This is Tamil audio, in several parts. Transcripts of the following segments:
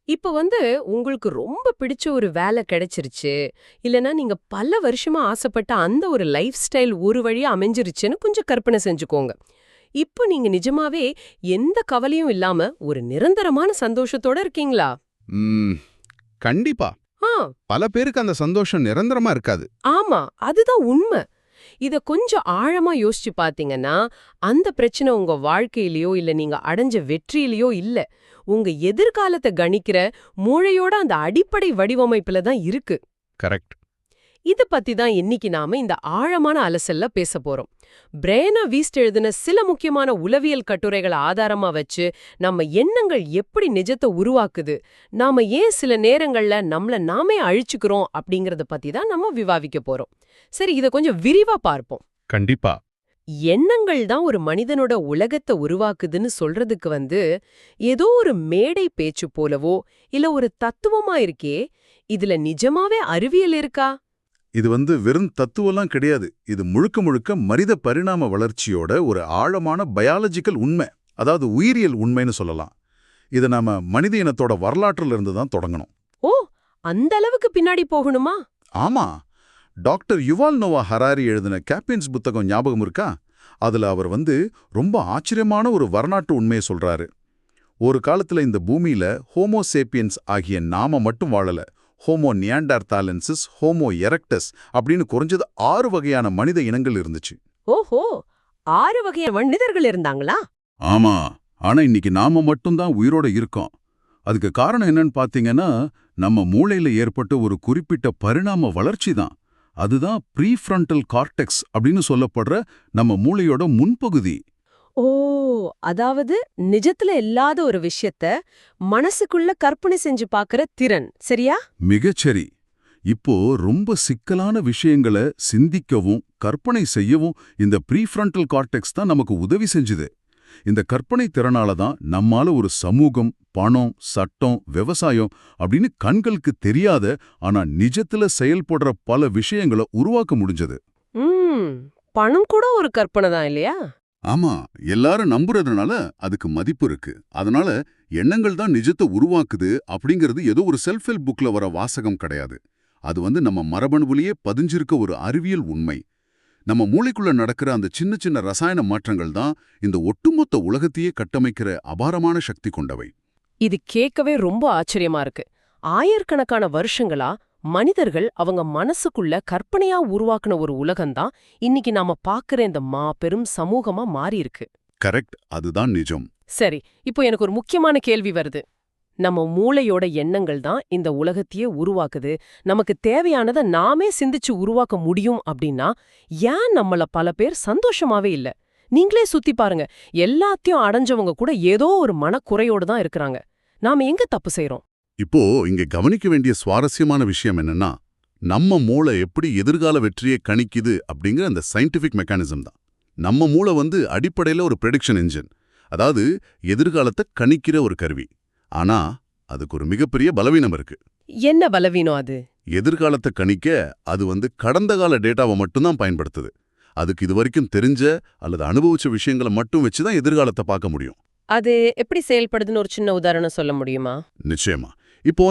இப்ப உங்களுக்கு ரொம்ப பிடிச்ச ஒரு வேலை கிடைச்சிருச்சு. இல்லனா நீங்க பல வருஷமா ஆசைப்பட்ட அந்த ஒரு லைஃப் ஸ்டைல் ஒரு வழியா அமைஞ்சிருச்சுன்னு கொஞ்சம் கற்பனை செஞ்சுக்கோங்க. இப்போ நீங்க நிஜமாவே எந்த கவலையும் இல்லாம ஒரு நிரந்தரமான சந்தோஷத்தோட இருக்கீங்களா? ம், கண்டிப்பா. ஆ, பல பேருக்கு அந்த சந்தோஷம் நிரந்தரமா இருக்காது. ஆமா. அதுதான் உண்மை. இத கொஞ்சம் ஆழமா யோசிச்சு பாத்தீங்கன்னா, அந்த பிரச்சனை உங்க வாழ்க்கையிலயோ இல்ல நீங்க அடைஞ்ச வெற்றியிலயோ இல்ல. உங்க எதிர்காலத்த கணிக்கிற மூளையோட அந்த அடிப்படை வடிவமைப்புல தான் இருக்கு. கரெக்ட். இத பத்தி தான் இன்னைக்கு நாம இந்த ஆழமான அலசல்ல பேச போறோம். பிரேனா வீஸ்ட் எழுதின சில முக்கியமான உளவியல் கட்டுரைகளை ஆதாரமா வச்சு நம்ம எண்ணங்கள் எப்படி நிஜத்தை உருவாக்குது, நாம ஏன் சில நேரங்கள்ல நம்மள நாமே அழிச்சுக்கிறோம் அப்படிங்கறத பத்தி தான் நம்ம விவாதிக்க போறோம். சரி, இத கொஞ்சம் விரிவா பார்ப்போம். கண்டிப்பா. எண்ணங்கள் தான் ஒரு மனிதனோட உலகத்தை உருவாக்குதுன்னு சொல்றதுக்கு ஏதோ ஒரு மேடை பேச்சு போலவோ இல்ல ஒரு தத்துவமா இருக்கே, இதுல நிஜமாவே அறிவியல் இருக்கா? இது வெறும் தத்துவம்லாம் கிடையாது. இது முழுக்க முழுக்க மனித பரிணாம வளர்ச்சியோட ஒரு ஆழமான பயாலஜிக்கல் உண்மை. அதாவது உயிரியல் உண்மைன்னு சொல்லலாம். இதை நாம மனித இனத்தோட வரலாற்றுல இருந்து தான் தொடங்கணும். ஓ, அந்த அளவுக்கு பின்னாடி போகணுமா? ஆமா. டாக்டர் யுவால் நோவா ஹராரி எழுதின கேப்பியன்ஸ் புத்தகம் ஞாபகம் இருக்கா? அதுல அவர் ரொம்ப ஆச்சரியமான ஒரு வரலாற்று உண்மையை சொல்றாரு. ஒரு காலத்துல இந்த பூமியில ஹோமோசேப்பியன்ஸ் ஆகிய நாம மட்டும் வாழல. ஹோமோ நியாண்டர்தாலன்சிஸ், ஹோமோ எரெக்டஸ் அப்படின்னு குறைஞ்சது 6 வகையான மனித இனங்கள் இருந்துச்சு. ஓஹோ, 6 வகையான மனிதர்கள் இருந்தாங்களா? ஆமா. ஆனா இன்னைக்கு நாம மட்டும்தான் உயிரோட இருக்கோம். அதுக்கு காரணம் என்னன்னு பாத்தீங்கன்னா, நம்ம மூளையில ஏற்பட்ட ஒரு குறிப்பிட்ட பரிணாம வளர்ச்சி தான். அதுதான் ப்ரீஃப்ரண்டல் கார்டெக்ஸ் அப்படின்னு சொல்லப்படுற நம்ம மூளையோட முன்பகுதி. ஓ, அதாவது நிஜத்துல இல்லாத ஒரு விஷயத்த மனசுக்குள்ள கற்பனை செஞ்சு பாக்குற திறன், சரியா? மிகச்சரி. இப்போ ரொம்ப சிக்கலான விஷயங்களை சிந்திக்கவும் கற்பனை செய்யவும் இந்த ப்ரீஃப்ரண்டல் கார்டெக்ஸ் தான் நமக்கு உதவி செஞ்சுது. இந்த கற்பனை திறனால தான் நம்மால ஒரு சமூகம், பணம், சட்டம், விவசாயம் அப்படின்னு கண்களுக்கு தெரியாத ஆனா நிஜத்துல செயல்படுற பல விஷயங்களை உருவாக்க முடிஞ்சது. பணம் கூட ஒரு கற்பனை தான் இல்லையா? ஆமா, எல்லாரும் நம்புறதுனால அதுக்கு மதிப்பு இருக்கு. அதனால எண்ணங்கள் தான் நிஜத்தை உருவாக்குது அப்படிங்கிறது ஏதோ ஒரு செல்ஃப் ஹெல்ப் புக்ல வர வாசகம் கிடையாது. அது நம்ம மரபணுவிலேயே பதிஞ்சிருக்க ஒரு அறிவியல் உண்மை. நம்ம மூளைக்குள்ள நடக்கிற அந்த சின்ன சின்ன ரசாயன மாற்றங்கள் தான் இந்த ஒட்டுமொத்த உலகத்தையே கட்டமைக்கிற அபாரமான சக்தி கொண்டவை. இது கேட்கவே ரொம்ப ஆச்சரியமா இருக்கு. ஆயிரக்கணக்கான வருஷங்களா மனிதர்கள் அவங்க மனசுக்குள்ள கற்பனையா உருவாக்குன ஒரு உலகம்தான் இன்னைக்கு நாம பாக்குற இந்த பெரும் சமூகமா மாறி இருக்கு. கரெக்ட், அதுதான் நிஜம். சரி, இப்போ எனக்கு ஒரு முக்கியமான கேள்வி வருது. நம்ம மூளையோட எண்ணங்கள் தான் இந்த உலகத்தையே உருவாக்குது, நமக்கு தேவையானதை நாமே சிந்திச்சு உருவாக்க முடியும் அப்படின்னா ஏன் நம்மள பல பேர் சந்தோஷமாவே இல்ல? நீங்களே சுத்தி பாருங்க. எல்லாத்தையும் அடைஞ்சவங்க கூட ஏதோ ஒரு மனக்குறையோடு தான் இருக்கிறாங்க. நாம எங்க தப்பு செய்றோம்? இப்போ இங்க கவனிக்க வேண்டிய சுவாரஸ்யமான விஷயம் என்னன்னா, நம்ம மூளை எப்படி எதிர்கால வெற்றியை கணிக்குது அப்படிங்கிற அந்த சயின்டிபிக் மெக்கானிசம் தான். நம்ம மூளை அடிப்படையில ஒரு ப்ரெடிக்ஷன் என்ஜின், அதாவது எதிர்காலத்தை கணிக்கிற ஒரு கருவி. ஆனா அதுக்கு ஒரு மிகப்பெரிய பலவீனம் இருக்கு. என்ன பலவீனம் அது? எதிர்காலத்தை கணிக்க அது கடந்த கால டேட்டாவை மட்டும்தான் பயன்படுத்துது. அதுக்கு இதுவரைக்கும் தெரிஞ்ச அல்லது அனுபவிச்ச விஷயங்களை மட்டும் வச்சுதான் எதிர்காலத்தை பார்க்க முடியும். அது எப்படி செயல்படுதுன்னு ஒரு சின்ன உதாரணம் சொல்ல முடியுமா? நிச்சயமா. இப்போ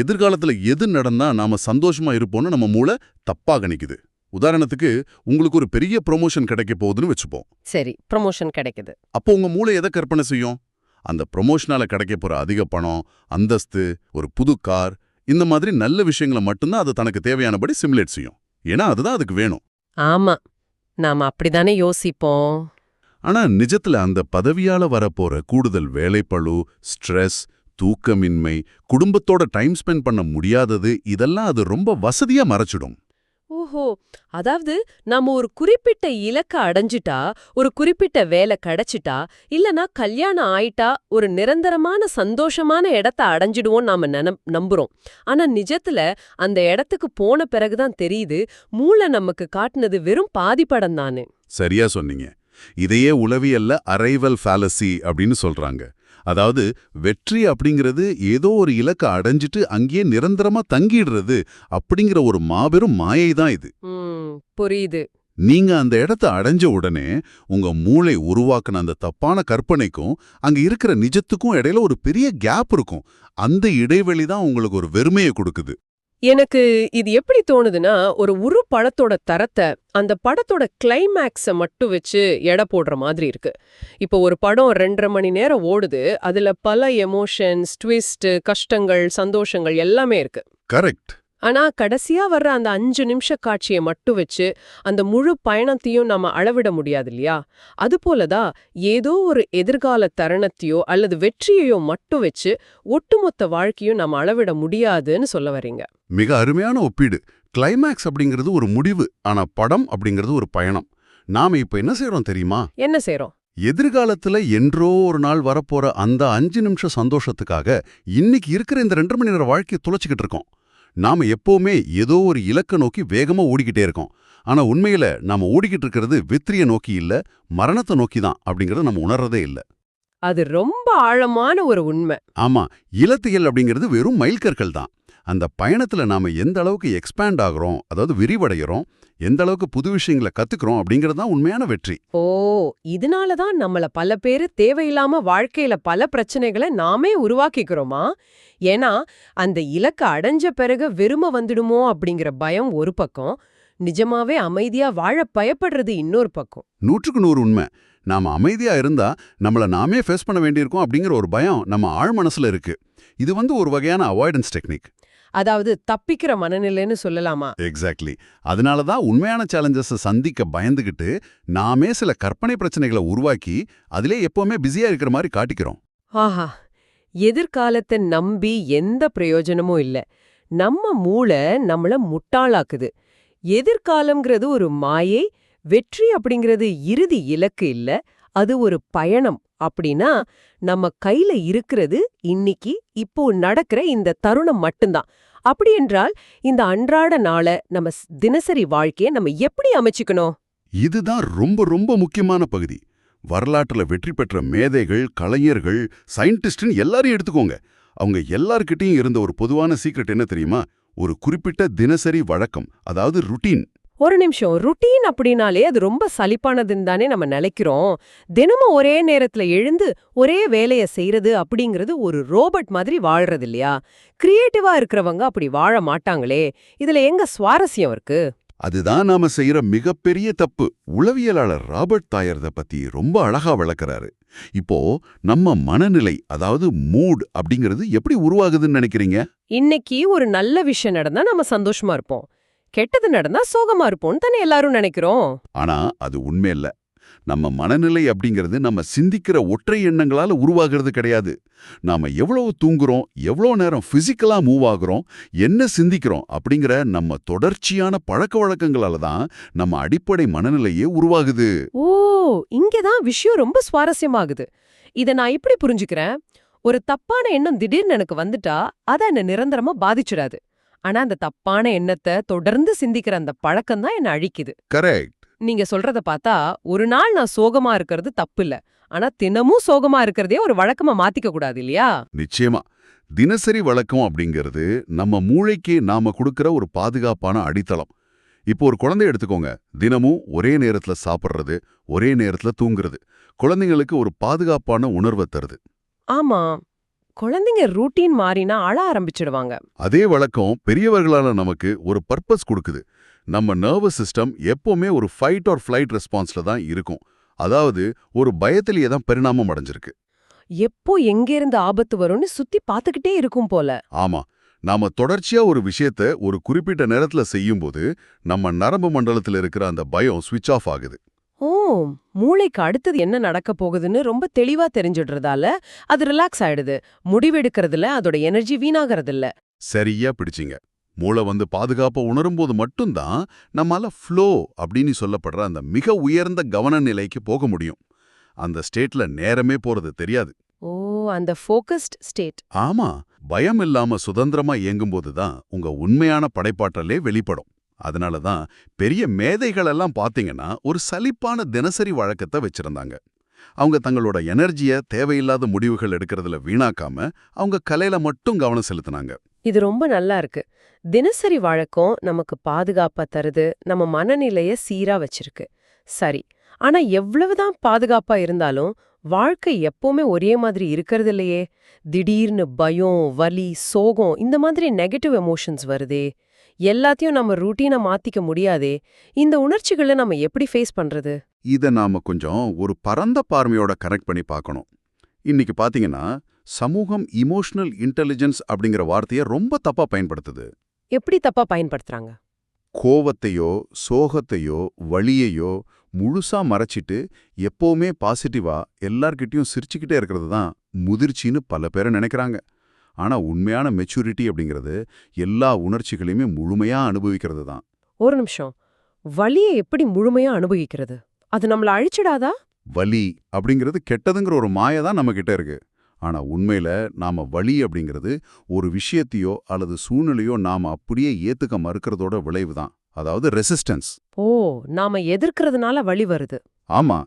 எதிர்காலத்துல எது நடந்தா நாம சந்தோஷமா இருப்போம்னு நம்ம மூளை தப்பா கணிக்குது. உதாரணத்துக்கு, உங்களுக்கு ஒரு பெரிய ப்ரொமோஷன் கிடைக்க போகுதுன்னு வச்சுப்போம். சரி, ப்ரொமோஷன் கிடைக்குது. அப்போ உங்க மூளை எதை கற்பனை செய்யும்? அந்த ப்ரொமோஷனால கிடைக்க போற அதிக பணம், அந்தஸ்து, ஒரு புது கார், இந்த மாதிரி நல்ல விஷயங்களை மட்டும்தான் அது தனக்கு தேவையானபடி சிமுலேட் செய்யும். ஏன்னா அதுதான் அதுக்கு வேணும். ஆமா, நாம அப்படிதானே யோசிப்போம். ஆனா நிஜத்துல அந்த பதவியால வரப்போற கூடுதல் வேலைப்பளு, ஸ்ட்ரெஸ், தூக்கமின்மை, குடும்பத்தோட டைம் ஸ்பெண்ட் பண்ண முடியாதது, இதெல்லாம் அது ரொம்ப வசதியா மறைச்சிடும். ஓஹோ, அதாவது நாம ஒரு குறிப்பிட்ட இலக்க அடைஞ்சிட்டா, ஒரு குறிப்பிட்ட வேலை கிடைச்சிட்டா, இல்லனா கல்யாணம் ஆயிட்டா ஒரு நிரந்தரமான சந்தோஷமான இடத்த அடைஞ்சிடுவோம் நாம நம்புறோம். ஆனா நிஜத்துல அந்த இடத்துக்கு போன பிறகுதான் தெரியுது, மூளை நமக்கு காட்டுனது வெறும் பாதிப்படம் தானு. சரியா சொன்னீங்க. இதையே உளவியல்ல அரைவல் ஃபேலசி அப்படின்னு சொல்றாங்க. அதாவது வெற்றி அப்படிங்கிறது ஏதோ ஒரு இலக்க அடைஞ்சிட்டு அங்கேயே நிரந்தரமா தங்கிடுறது அப்படிங்கிற ஒரு மாபெரும் மாயை தான் இது. புரியுது. நீங்க அந்த இடத்த அடைஞ்ச உடனே உங்க மூளை உருவாக்குன அந்த தப்பான கற்பனைக்கும் அங்க இருக்கிற நிஜத்துக்கும் இடையில ஒரு பெரிய கேப் இருக்கும். அந்த இடைவெளி தான் உங்களுக்கு ஒரு வெறுமையை கொடுக்குது. எனக்கு இது எப்படி தோணுதுன்னா, ஒரு படத்தோட தரத்தை அந்த படத்தோட கிளைமேக்ஸ மட்டும் வச்சு எடை போடுற மாதிரி இருக்கு. இப்போ ஒரு படம் 2.5 மணி நேரம் ஓடுது. அதுல பல எமோஷன்ஸ், ட்விஸ்ட், கஷ்டங்கள், சந்தோஷங்கள் எல்லாமே இருக்கு. கரெக்ட். ஆனா கடைசியா வர்ற அந்த 5 நிமிஷ காட்சியை மட்டும் வச்சு அந்த முழு பயணத்தையும் நம்ம அளவிட முடியாது இல்லையா? அதுபோலதான் ஏதோ ஒரு எதிர்கால தருணத்தையோ அல்லது வெற்றியையோ மட்டும் வச்சு ஒட்டுமொத்த வாழ்க்கையும் நம்ம அளவிட முடியாதுன்னு சொல்ல வரீங்க. மிக அருமையான ஒப்பீடு. கிளைமேக்ஸ் அப்படிங்கிறது ஒரு முடிவு, ஆனா படம் அப்படிங்கிறது ஒரு பயணம். நாம இப்ப என்ன செய்றோம் தெரியுமா? என்ன செய்றோம்? எதிர்காலத்துல என்றோ ஒரு நாள் வரப்போற அந்த 5 நிமிஷம் சந்தோஷத்துக்காக இன்னைக்கு இருக்கிற இந்த 2.5 மணி நேர வாழ்க்கையை துளைச்சிக்கிட்டு இருக்கோம். நாம எப்பவுமே ஏதோ ஒரு இலக்க நோக்கி வேகமா ஓடிக்கிட்டே இருக்கோம். ஆனா உண்மையில நாம ஓடிக்கிட்டு இருக்கிறது வெற்றியை நோக்கி இல்ல, மரணத்தை நோக்கி தான் அப்படிங்கறத நம்ம உணர்றதே இல்ல. அது ரொம்ப ஆழமான ஒரு உண்மை. ஆமா, இலத்தியல் அப்படிங்கிறது வெறும் மைல்கற்கள் தான். அந்த பயணத்துல நாம எந்த அளவுக்கு எக்ஸ்பேண்ட் ஆகுறோம், அதாவது விரிவடைகிறோம், எந்த அளவுக்கு புது விஷயங்களை கத்துக்கிறோம் அப்படிங்கிறது தான் உண்மையான வெற்றி. ஓ, இதனாலதான் நம்மள பல பேரு தேவையில்லாம வாழ்க்கையில பல பிரச்சனைகளை நாமே உருவாக்கிக்கிறோமா? ஏன்னா அந்த இலக்க அடைஞ்ச பிறகு வெறுமை வந்துடுமோ அப்படிங்கிற பயம் ஒரு பக்கம், நிஜமாவே அமைதியா வாழ பயப்படுறது இன்னொரு பக்கம். 100க்கு 100 உண்மை. நாம அமைதியா இருந்தா நம்மள நாமே ஃபேஸ் பண்ண வேண்டியிருக்கோம் அப்படிங்கிற ஒரு பயம் நம்ம ஆழ் மனசுல இருக்கு. இது ஒரு வகையான அவாய்டன்ஸ் டெக்னிக். அதாவது தப்பிக்கிற மனநிலைன்னு சொல்லலாமா? எக்ஸாக்ட்லி. அதனால தான் உண்மையான சேலஞ்சஸை சந்திக்க பயந்துகிட்டு நாமே சில கற்பனை பிரச்சனைகளை உருவாக்கி அதிலே எப்பவுமே பிஸியா இருக்கிற மாதிரி காட்டிக்கிறோம். ஆஹா, எதிர்காலத்தை நம்பி எந்த பிரயோஜனமும் இல்ல. நம்ம மூளை நம்மள முட்டாளாக்குது. எதிர்காலம்ங்கிறது ஒரு மாயை, வெற்றி அப்படிங்கிறது இறுதி இலக்கு இல்ல, அது ஒரு பயணம். அப்படின்னா நம்ம கையில இருக்கிறது இன்னைக்கு இப்போ நடக்கிற இந்த தருணம் மட்டும்தான். அப்படி என்றால் இந்த அன்றாட நாளை நம்ம தினசரி வாழ்க்கையை நம்ம எப்படி அமைச்சுக்கணும்? இதுதான் ரொம்ப ரொம்ப முக்கியமான பகுதி. வரலாற்றுல வெற்றி பெற்ற மேதைகள், கலைஞர்கள், சயின்டிஸ்ட்னு எல்லாரையும் எடுத்துக்கோங்க. அவங்க எல்லார்கிட்டையும் இருந்த ஒரு பொதுவான சீக்ரெட் என்ன தெரியுமா? ஒரு குறிப்பிட்ட தினசரி வழக்கம், அதாவது ருட்டீன். ஒரு நிமிஷம், ருட்டீன் அப்படின்னாலே அது ரொம்ப சலிப்பானதுன்னு தானே நம்ம நினைக்கிறோம். தினமும் ஒரே நேரத்துல எழுந்து ஒரே வேலையை செய்யறது அப்படிங்கிறது ஒரு ரோபோட் மாதிரி வாழ்றது இல்லையா? கிரியேட்டிவா இருக்கிறவங்க அப்படி வாழ மாட்டாங்களே. இதுல எங்க சுவாரஸ்யம் இருக்கு? அதுதான் நாம செய்யற மிகப்பெரிய தப்பு. உளவியலாளர் ராபர்ட் தாயர் பத்தி ரொம்ப அழகா விளக்குறாரு. இப்போ நம்ம மனநிலை, அதாவது மூட் அப்படிங்கிறது எப்படி உருவாகுதுன்னு நினைக்கிறீங்க? இன்னைக்கு ஒரு நல்ல விஷயம் நடந்தா நம்ம சந்தோஷமா இருப்போம், கெட்டது நடந்தா சோகமா இருப்போம்னு தானே எல்லாரும் நினைக்கிறோம். ஆனா அது உண்மை இல்ல. நம்ம மனநிலை அப்படிங்கிறது நம்ம சிந்திக்கிற ஒற்றை எண்ணங்களால உருவாகிறது கிடையாது. நாம எவ்வளவு தூங்குறோம், எவ்வளவு நேரம் பிசிக்கலா மூவ் ஆகுறோம், என்ன சிந்திக்கிறோம் அப்படிங்கிற நம்ம தொடர்ச்சியான பழக்க வழக்கங்களால தான் நம்ம அடிப்படை மனநிலையே உருவாகுது. ஓ, இங்கதான் விஷயம் ரொம்ப சுவாரஸ்யமாகுது. இத நான் இப்படி புரிஞ்சுக்கிறேன். ஒரு தப்பான எண்ணம் திடீர்னு எனக்கு வந்துட்டா அத என்ன நிரந்தரமா பாதிச்சிடாது. ஆனா அந்த தப்பான எண்ணத்தை தொடர்ந்து சிந்திக்கிற அந்த பழக்கம் தான் என்ன அழிக்குது. கரெக்ட். நீங்க சொல்றத பார்த்தா ஒரு நாள் நான் சோகமா இருக்கிறது தப்பு இல்ல, ஆனா தினமும் சோகமா இருக்கிறதே ஒரு வழக்கமா மாத்திக்க கூடாது இல்லையா? நிச்சயமா. தினசரி வழக்கம் அப்படிங்கிறது நம்ம மூளைக்கு நாம கொடுக்கிற ஒரு பாதுகாப்பான அடித்தளம். இப்போ ஒரு குழந்தை எடுத்துக்கோங்க. தினமும் ஒரே நேரத்துல சாப்பிடுறது, ஒரே நேரத்துல தூங்குறது குழந்தைங்களுக்கு ஒரு பாதுகாப்பான உணர்வை தருது. ஆமா, குழந்தைங்க ரூட்டீன் மாறினா அழ ஆரம்பிச்சிடுவாங்க. அதே வழக்கம் பெரியவர்களால நமக்கு ஒரு பர்பஸ் கொடுக்குது. நம்ம நர்வஸ் சிஸ்டம் எப்பவுமே ஒரு ஃபைட் ஆர் ஃப்ளைட் ரெஸ்பான்ஸ்ல தான் இருக்கும். அதாவது ஒரு பயத்திலேயே தான் பரிணாமம் அடைஞ்சிருக்கு. எப்போ எங்க இருந்து ஆபத்து வரும்னு சுத்தி பாத்துக்கிட்டே இருக்கும் போல. ஆமா, நாம தொடர்ச்சியா ஒரு விஷயத்த ஒரு குறிப்பிட்ட நேரத்துல செய்யும்போது நம்ம நரம்பு மண்டலத்துல இருக்கிற அந்த பயம் ஸ்விட்ச் ஆஃப் ஆகுது. ஓ, மூளைக்கு அடுத்தது என்ன நடக்க போகுதுன்னு ரொம்ப தெளிவா தெரிஞ்சிடுறதால அது ரிலாக்ஸ் ஆயிடுது. முடிவெடுக்கிறதுல அதோட எனர்ஜி வீணாகிறது இல்ல. சரியா பிடிச்சிங்க. மூளை பாதுகாப்பை உணரும்போது மட்டும்தான் நம்மால ஃப்ளோ அப்படின்னு சொல்லப்படுற அந்த மிக உயர்ந்த கவன நிலைக்கு போக முடியும். அந்த ஸ்டேட்ல நேரமே போறது தெரியாது. ஓ, அந்த ஃபோக்கஸ்ட் ஸ்டேட். ஆமா, பயம் இல்லாம சுதந்திரமா இயங்கும்போது தான் உங்க உண்மையான படைப்பாற்றலே வெளிப்படும். அதனால தான் பெரிய மேதைகள் எல்லாம் பாத்தீங்கன்னா ஒரு சலிப்பான தினசரி வழக்கத்தை வச்சிருந்தாங்க. அவங்க தங்களோட எனர்ஜியை தேவையில்லாத முடிவுகள் எடுக்கிறதுல வீணாக்காம அவங்க கலையில மட்டும் கவனம் செலுத்தினாங்க. இது ரொம்ப நல்லா இருக்கு. தினசரி வழக்கம் நமக்கு பாதுகாப்பா தருது, நம்ம மனநிலைய சீரா வச்சிருக்கு. சரி, ஆனா எவ்வளவுதான் பாதுகாப்பா இருந்தாலும் வாழ்க்கை எப்பவுமே ஒரே மாதிரி இருக்கறது இல்லையே. திடீர்னு பயம், வலி, சோகம் இந்த மாதிரி நெகட்டிவ் எமோஷன்ஸ் வருதே. எல்லாத்தையும் நம்ம ரூட்டீனா மாத்திக்க முடியாதே. இந்த உணர்ச்சிகளை நம்ம எப்படி ஃபேஸ் பண்றது? இத நாம கொஞ்சம் ஒரு பரந்த பார்வையோட கனெக்ட் பண்ணி பார்க்கணும். இன்னைக்கு பாத்தீங்கன்னா சமூகம் இமோஷனல் இன்டெலிஜென்ஸ் அப்படிங்கிற வார்த்தையை ரொம்ப தப்பா பயன்படுத்துது. எப்படி தப்பா பயன்படுத்துறாங்க? கோவத்தையோ சோகத்தையோ வலியையோ முழுசா மறைச்சிட்டு எப்பவுமே பாசிட்டிவா எல்லார்கிட்டயும் சிரிச்சுக்கிட்டே இருக்கிறது தான் முதிர்ச்சின்னு பல பேரை நினைக்கிறாங்க. ஆனா உண்மையான மெச்சூரிட்டி அப்படிங்கிறது எல்லா உணர்ச்சிகளையுமே முழுமையா அனுபவிக்கிறது தான். ஒரு நிமிஷம். வலியை எப்படி முழுமையா அனுபவிக்கிறது? அது நம்மள அழிச்சிடாதா? வலி அப்படிங்கிறது கெட்டதுங்கிற ஒரு மாயை தான் நம்ம கிட்ட இருக்கு. ஆனா உண்மையில நாம வலி அப்படிங்கிறது ஒரு விஷயத்தையோ அல்லது சூழ்நிலையோ நாம அப்படியே ஏத்துக்க மறுக்கிறதோட விளைவு தான். அதாவது ரெசிஸ்டன்ஸ். ஓ, நாம எதிர்க்கிறதுனால வலி வருது. ஆமா,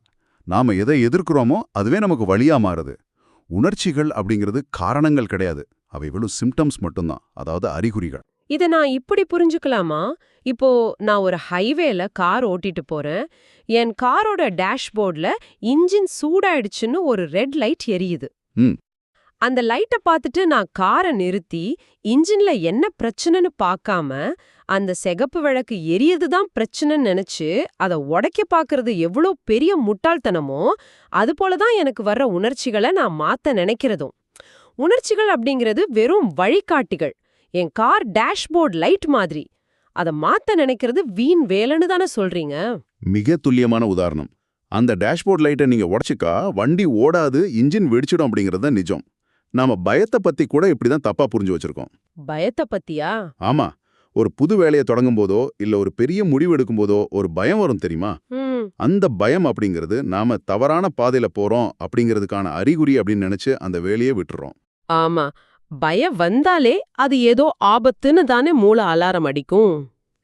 நாம எதை எதிர்க்கிறோமோ அதுவே நமக்கு வலியா மாறுது. உணர்ச்சிகள் அப்படிங்கிறது காரணங்கள் கிடையாது, அவை வெறும் சிம்டம்ஸ் மட்டும்தான், அதாவது அறிகுறிகள். இத நான் இப்படி புரிஞ்சுக்கலாமா? இப்போ நான் ஒரு ஹைவேல கார் ஓட்டிட்டு போறேன். என் காரோட டேஷ்போர்ட்ல இன்ஜின் சூடாயிடுச்சுன்னு ஒரு ரெட் லைட் எரியுது. ம். அந்த லைட்ட பார்த்துட்டு நான் காரை நிறுத்தி இன்ஜின்ல என்ன பிரச்சனைன்னு பார்க்காம அந்த சிகப்பு விளக்கு எரியது தான் பிரச்சனைன்னு நினைச்சு அதை உடைக்க பார்க்கறது எவ்வளோ பெரிய முட்டாள்தனமோ அதுபோல தான் எனக்கு வர்ற உணர்ச்சிகளை நான் மாத்த நினைக்கிறதும். உணர்ச்சிகள் அப்படிங்கிறது வெறும் வழிகாட்டிகள். என் கார் டேஷ்போர்ட் லைட் மாதிரி. அதை மாத்த நினைக்கிறது வீண் வேலைன்னு தானே சொல்றீங்க? மிக துல்லியமான உதாரணம். அந்த டேஷ்போர்ட் லைட்டை நீங்க உடைச்சிக்கா வண்டி ஓடாது, இன்ஜின் வெடிச்சிடும் அப்படிங்கிறது தான் நிஜம். நாம பயத்தை பத்தி கூட இப்படிதான் தப்பா புரிஞ்சு வச்சிருக்கோம். பயத்தை பத்தியா? ஆமா, ஒரு புது வேலையை தொடங்கும் போதோ இல்ல ஒரு பெரிய முடிவு எடுக்கும் போதோ ஒரு பயம் வரும் தெரியுமா? அந்த பயம் அப்படிங்கிறது நாம தவறான பாதையில போறோம் அப்படிங்கிறதுக்கான அறிகுறி அப்படின்னு நினைச்சு அந்த வேலையை விட்டுறோம். ஆமா, பயம் வந்தாலே அது ஏதோ ஆபத்துன்னு தானே மூளை அலாரம் அடிக்கும்.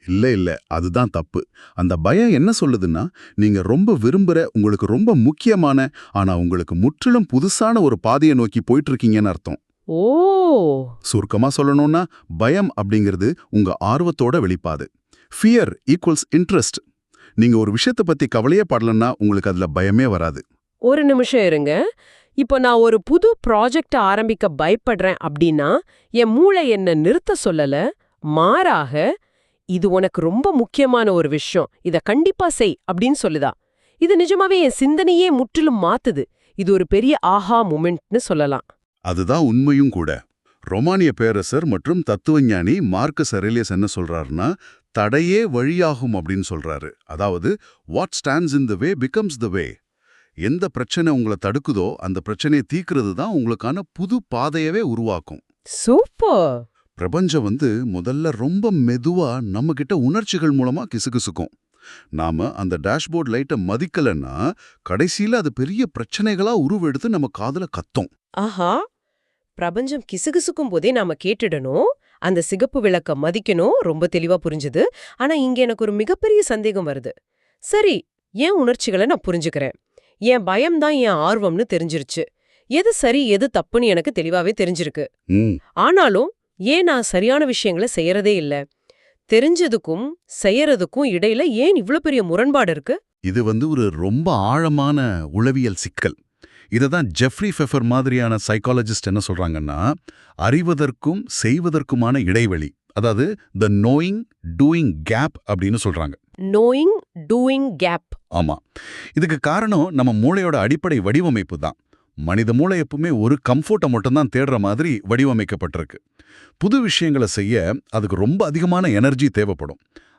இல்ல, அதுதான் தப்பு. அந்த பயம் என்ன சொல்லுதுன்னா, நீங்க ரொம்ப விரும்புற, உங்களுக்கு ரொம்ப முக்கியமான, ஆனா உங்களுக்கு முற்றிலும் புதுசான ஒரு பாதையை நோக்கி போயிட்டு இருக்கீங்கன்னு அர்த்தம். ஓ, சுருக்கமா சொல்லணும்னா பயம் அப்படிங்கிறது உங்க ஆர்வத்தோட வெளிப்பாடு. Fear equals interest. நீங்க ஒரு விஷயத்தை பத்தி கவலையே படலன்னா உங்களுக்கு அதுல பயமே வராது. ஒரு நிமிஷம் இருங்க. இப்போ நான் ஒரு புது ப்ராஜெக்ட் ஆரம்பிக்க பயப்படுறேன் அப்படின்னா என் மூளை என்ன நிறுத்த சொல்லல, மாறாக இது உனக்கு ரொம்ப முக்கியமான ஒரு விஷயம், இத கண்டிப்பா செய் அப்படின்னு சொல்லுதா. இது நிஜமாவே என் சிந்தனையே முற்றிலும் மாத்துது. இது ஒரு பெரிய ஆஹா மொமெண்ட்னு சொல்லலாம். அதுதான் உண்மையும் கூட. ரோமானிய பேரரசர் மற்றும் தத்துவஞானி மார்க்கஸ் அரேலியஸ் என்ன சொல்றாருன்னா, தடையே வழியாகும் அப்படின்னு சொல்றாரு. அதாவது what stands in the way becomes the way. எந்த பிரச்சனை உங்களை தடுக்குதோ அந்த பிரச்சனையை தீர்க்கிறது தான் உங்களுக்கான புது பாதையவே உருவாக்கும். சூப்பர். பிரபஞ்சம் முதல்ல ரொம்ப மெதுவா நம்ம கிட்ட உணர்ச்சிகள் மூலமா கிசுகிசுக்கும். நாம அந்த டேஷ்போர்ட் லைட்டை மதிக்கலன்னா கடைசியில அது பெரிய பிரச்சனைகளா உருவெடுத்து நம்ம காதுல கத்தும். ஆஹா, பிரபஞ்சம் கிசுகிசுக்கும் போதே நாம கேட்டுடணும், அந்த சிகப்பு விளக்க மதிக்கணும். ரொம்ப தெளிவா புரிஞ்சுது. ஆனா இங்க எனக்கு ஒரு மிகப்பெரிய சந்தேகம் வருது. சரி, என் உணர்ச்சிகளை நான் புரிஞ்சுக்கிறேன், என் பயம்தான் என் ஆர்வம்னு தெரிஞ்சிருச்சு, எது சரி எது தப்புன்னு எனக்கு தெளிவாவே தெரிஞ்சிருக்கு. ஆனாலும் ஏன் நான் சரியான விஷயங்களை செய்யறதே இல்ல? தெரிஞ்சதுக்கும் செய்யறதுக்கும் இடையில ஏன் இவ்ளோ பெரிய முரண்பாடு இருக்கு? இது ஒரு ரொம்ப ஆழமான உளவியல் சிக்கல். இததான் ஜெஃப்ரி ஃபெஃபர் மாதிரியான சைக்காலஜிஸ்ட் என்ன சொல்றாங்கன்னா, அறிவதற்கும் செய்வதற்குமான இடைவெளி, அதாவது த நோயிங் டூயிங் கேப் அப்படின்னு சொல்றாங்க. Knowing doing gap. ஆமா, இதுக்கு காரணம் நம்ம மூளையோட அடிப்படை வடிவமைப்பு தான். மனித மூளை எப்பவுமே ஒரு கம்ஃபர்ட்டை மட்டும்தான் தேடுற மாதிரி வடிவமைக்கப்பட்டிருக்கு. புது விஷயங்களை செய்ய அதுக்கு ரொம்ப அதிகமான எனர்ஜி தேவைப்படும்.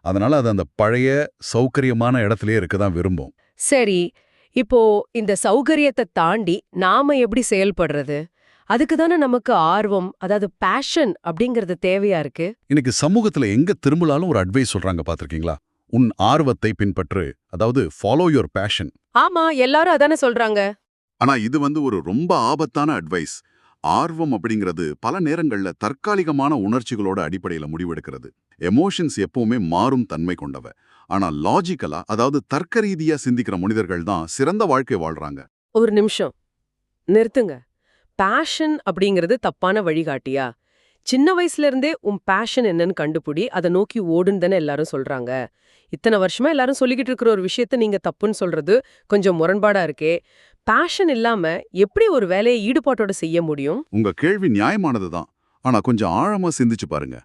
அதனால அது அந்த பழைய சௌகரியமான இடத்துலயே இருக்க தான் விரும்பும். சரி, இப்போ இந்த சௌகரியத்தை தாண்டி நாம எப்படி செயல்படுறது? அதுக்கு தானே நமக்கு ஆர்வம், அதாவது பேஷன் அப்படிங்கறது தேவையா இருக்கு. இன்னைக்கு சமூகத்துல எங்க திரும்பலாலும் ஒரு அட்வைஸ் சொல்றாங்க, பாத்திருக்கீங்களா? உன் ஆர்வத்தை பின்பற்று, அதாவது ஃபாலோ யுவர் பேஷன். ஆமா, எல்லாரும் அதானே சொல்றாங்க. ஆனா இது ஒரு ரொம்ப ஆபத்தான அட்வைஸ். ஆர்வம் அப்படிங்கிறது பல நேரங்கள்ல தற்காலிகமான உணர்ச்சிகளோட அடிப்படையில முடிவெடுக்கிறது. எமோஷன்ஸ் எப்பவுமே மாறும் தன்மை கொண்டவ. ஆனா லாஜிக்கலா, அதாவது தர்க்க ரீதியா சிந்திக்கிற மனிதர்கள் தான் சிறந்த வாழ்க்கை வாழ்றாங்க. ஒரு நிமிஷம் நிறுத்துங்க. பேஷன் அப்படிங்கிறது தப்பான வழிகாட்டியா? சின்ன வயசுல இருந்தே உன் பேஷன் என்னன்னு கண்டுபிடி, அதை நோக்கி ஓடுன்னு தானே எல்லாரும் சொல்றாங்க. இத்தனை வருஷமா எல்லாரும் சொல்லிக்கிட்டு இருக்கிற ஒரு விஷயத்த நீங்க தப்புன்னு சொல்றது கொஞ்சம் முரண்பாடா இருக்கே. பேஷன் இல்லாம எப்படி ஒரு வேலையை ஈடுபாட்டோட செய்ய முடியும்? உங்க கேள்வி நியாயமானது தான். ஆனா கொஞ்சம் ஆழமா சிந்திச்சு பாருங்க.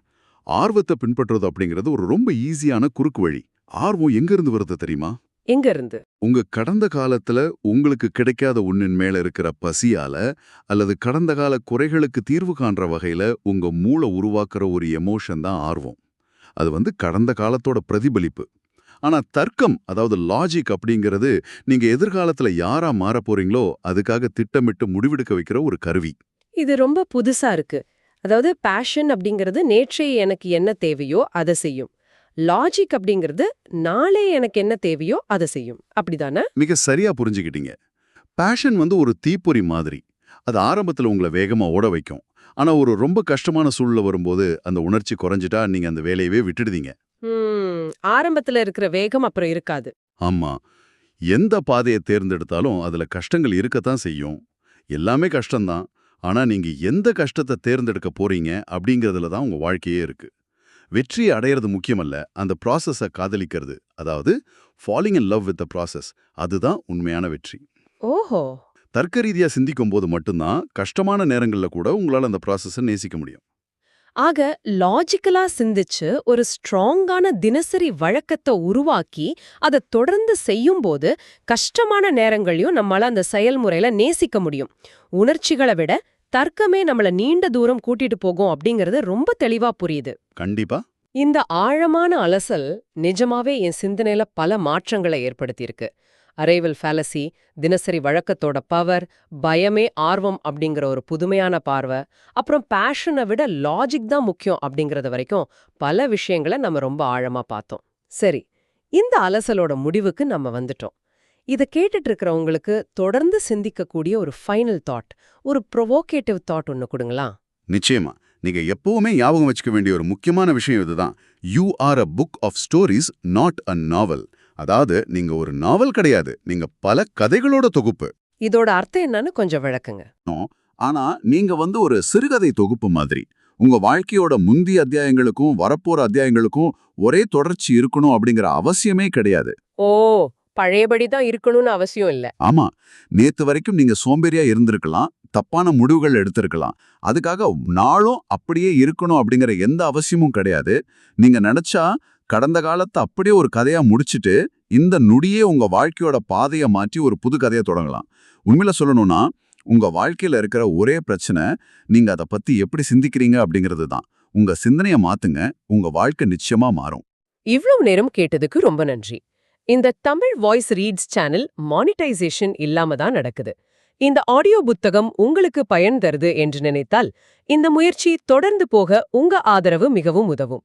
ஆர்வத்தை பின்பற்றுறது அப்படிங்கிறது ஒரு ரொம்ப ஈஸியான குறுக்கு வழி. ஆர்வம் எங்க இருந்து வருது தெரியுமா? எங்க இருந்து? உங்க கடந்த காலத்துல உங்களுக்கு கிடைக்காத ஒன்னின் மேல இருக்கிற பசியால அல்லது கடந்த கால குறைகளுக்கு தீர்வு காண்ற வகையில உங்க மூளை உருவாக்குற ஒரு எமோஷன் தான் ஆர்வம். அது கடந்த காலத்தோட பிரதிபலிப்பு. ஆனா தர்க்கம், அதாவது லாஜிக் அப்படிங்கிறது நீங்க எதிர்காலத்துல யாரா மாறப் போறீங்களோ அதுக்காக திட்டமிட்டு முடிவெடுக்க வைக்கிற ஒரு கருவி. இது ரொம்ப புதுசா இருக்கு. அதாவது பேஷன் அப்படிங்கிறது நேற்றைய எனக்கு என்ன தேவையோ அதை செய்யும். லாஜிக் அப்படிங்கிறது நாளே எனக்கு என்ன தேவையோ அதை செய்யும். அப்படிதானே? மிக சரியா புரிஞ்சுக்கிட்டீங்க. பேஷன் ஒரு தீப்பொறி மாதிரி. அது ஆரம்பத்துல உங்களை வேகமா ஓட வைக்கும். ஆனா ஒரு ரொம்ப கஷ்டமான சூழ்நிலை வரும்போது அந்த உணர்ச்சி குறைஞ்சிட்டா நீங்க அந்த வேலையவே விட்டுடுவீங்க. ஆரம்பத்துல இருக்கிற வேகம் அப்புறம் இருக்காது. ஆமா. எந்த பாதையை தேர்ந்தெடுத்தாலும் அதுல கஷ்டங்கள் இருக்கத்தான் செய்யும். எல்லாமே கஷ்டம்தான். ஆனா நீங்க எந்த கஷ்டத்தை தேர்ந்தெடுக்க போறீங்க அப்படிங்கிறதுல தான் உங்க வாழ்க்கையே இருக்கு. வெற்றியை அடையிறது முக்கியமல்ல, அந்த ப்ராசஸை காதலிக்கிறது, அதாவது falling in love with the process, அதுதான் உண்மையான வெற்றி. ஓஹோ. தர்க்க ரீதியா சிந்திக்கும் போது மட்டும்தான் கஷ்டமான நேரங்கள்ல கூட உங்களால அந்த ப்ராசஸை நேசிக்க முடியும். ஆக லாஜிக்கலா சிந்திச்சு ஒரு ஸ்ட்ராங்கான தினசரி வழக்கத்தை உருவாக்கி அதை தொடர்ந்து செய்யும்போது கஷ்டமான நேரங்களையும் நம்மளால அந்த செயல்முறையில நேசிக்க முடியும். உணர்ச்சிகளை விட தர்க்கமே நம்மள நீண்ட தூரம் கூட்டிட்டு போகும் அப்படிங்கறது ரொம்ப தெளிவா புரியுது. கண்டிப்பா. இந்த ஆழமான அலசல் நிஜமாவே என் சிந்தனையில பல மாற்றங்களை ஏற்படுத்தியிருக்கு. அரைவல் ஃபேலசி, தினசரி வழக்கத்தோட பவர், பயமே ஆர்வம் அப்படிங்கிற ஒரு புதுமையான பார்வை, அப்புறம் பேஷனை விட லாஜிக் தான் முக்கியம் அப்படிங்கறது வரைக்கும் பல விஷயங்களை நம்ம ரொம்ப ஆழமா பார்த்தோம். சரி, இந்த அலசலோட முடிவுக்கு நம்ம வந்துட்டோம். இதை கேட்டுட்டு இருக்கிறவங்களுக்கு தொடர்ந்து சிந்திக்கக்கூடிய ஒரு ஃபைனல் தாட், ஒரு ப்ரொவோகேட்டிவ் தாட் ஒன்று கொடுங்களா? நிச்சயமா. நீங்க எப்பவுமே ஞாபகம் வச்சுக்க வேண்டிய ஒரு முக்கியமான விஷயம் இதுதான். You are a book of stories, not a novel. அதாவது நீங்க ஒரு நாவல் கிடையாது, நீங்க பல கதைகளோட தொகுப்பு. இதோட அர்த்தம் என்னன்னு கொஞ்சம் விளக்குங்க. ஆனா நீங்க ஒரு சிறுகதை தொகுப்பு மாதிரி. உங்க வாழ்க்கையோட முந்தைய அத்தியாயங்களுக்கும் வரப்போற அத்தியாயங்களுக்கும் ஒரே தொடர்ச்சி இருக்கணும் அப்படிங்கிற அவசியமே கிடையாது. ஓ, பழையபடி தான் இருக்கணும்னு அவசியம் இல்ல. ஆமா, நேத்து வரைக்கும் நீங்க சோம்பேறியா இருந்திருக்கலாம், தப்பான முடிவுகள் எடுத்திருக்கலாம். அதுக்காக நாளும் அப்படியே இருக்கணும் அப்படிங்கிற எந்த அவசியமும் கிடையாது. நீங்க நினைச்சா கடந்த காலத்தை அப்படியே ஒரு கதையா முடிச்சிட்டு இந்த நொடியே உங்க வாழ்க்கையோட பாதையை மாற்றி ஒரு புது கதையை தொடங்கலாம். உண்மையில சொல்லணும்னா உங்க வாழ்க்கையில இருக்கிற ஒரே பிரச்சனை நீங்க அதை பத்தி எப்படி சிந்திக்கிறீங்க அப்படிங்கிறது தான். உங்க சிந்தனையை மாத்துங்க, உங்க வாழ்க்கை நிச்சயமா மாறும். இவ்வளவு நேரம் கேட்டதுக்கு ரொம்ப நன்றி. இந்த Tamil voice reads channel monetisation இல்லாம தான் நடக்குது. இந்த ஆடியோ புத்தகம் உங்களுக்கு பயன் தருது என்று நினைத்தால் இந்த முயற்சி தொடர்ந்து போக உங்க ஆதரவு மிகவும் உதவும்.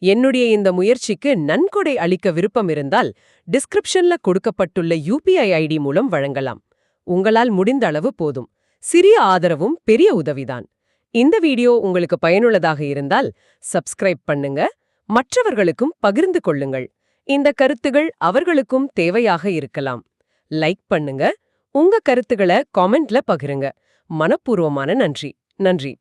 என்னுடைய இந்த முயற்சிக்கு நன்கொடை அளிக்க விருப்பம் இருந்தால் டிஸ்கிரிப்ஷன்ல கொடுக்கப்பட்டுள்ள UPI ID மூலம் வழங்கலாம். உங்களால் முடிந்த அளவு போதும். சிறிய ஆதரவும் பெரிய உதவிதான். இந்த வீடியோ உங்களுக்கு பயனுள்ளதாக இருந்தால் சப்ஸ்கிரைப் பண்ணுங்க, மற்றவர்களுக்கும் பகிர்ந்து கொள்ளுங்கள். இந்த கருத்துகள் அவர்களுக்கும் தேவையாக இருக்கலாம். லைக் பண்ணுங்க, உங்க கருத்துக்களை காமெண்ட்ல பகிருங்க. மனப்பூர்வமான நன்றி.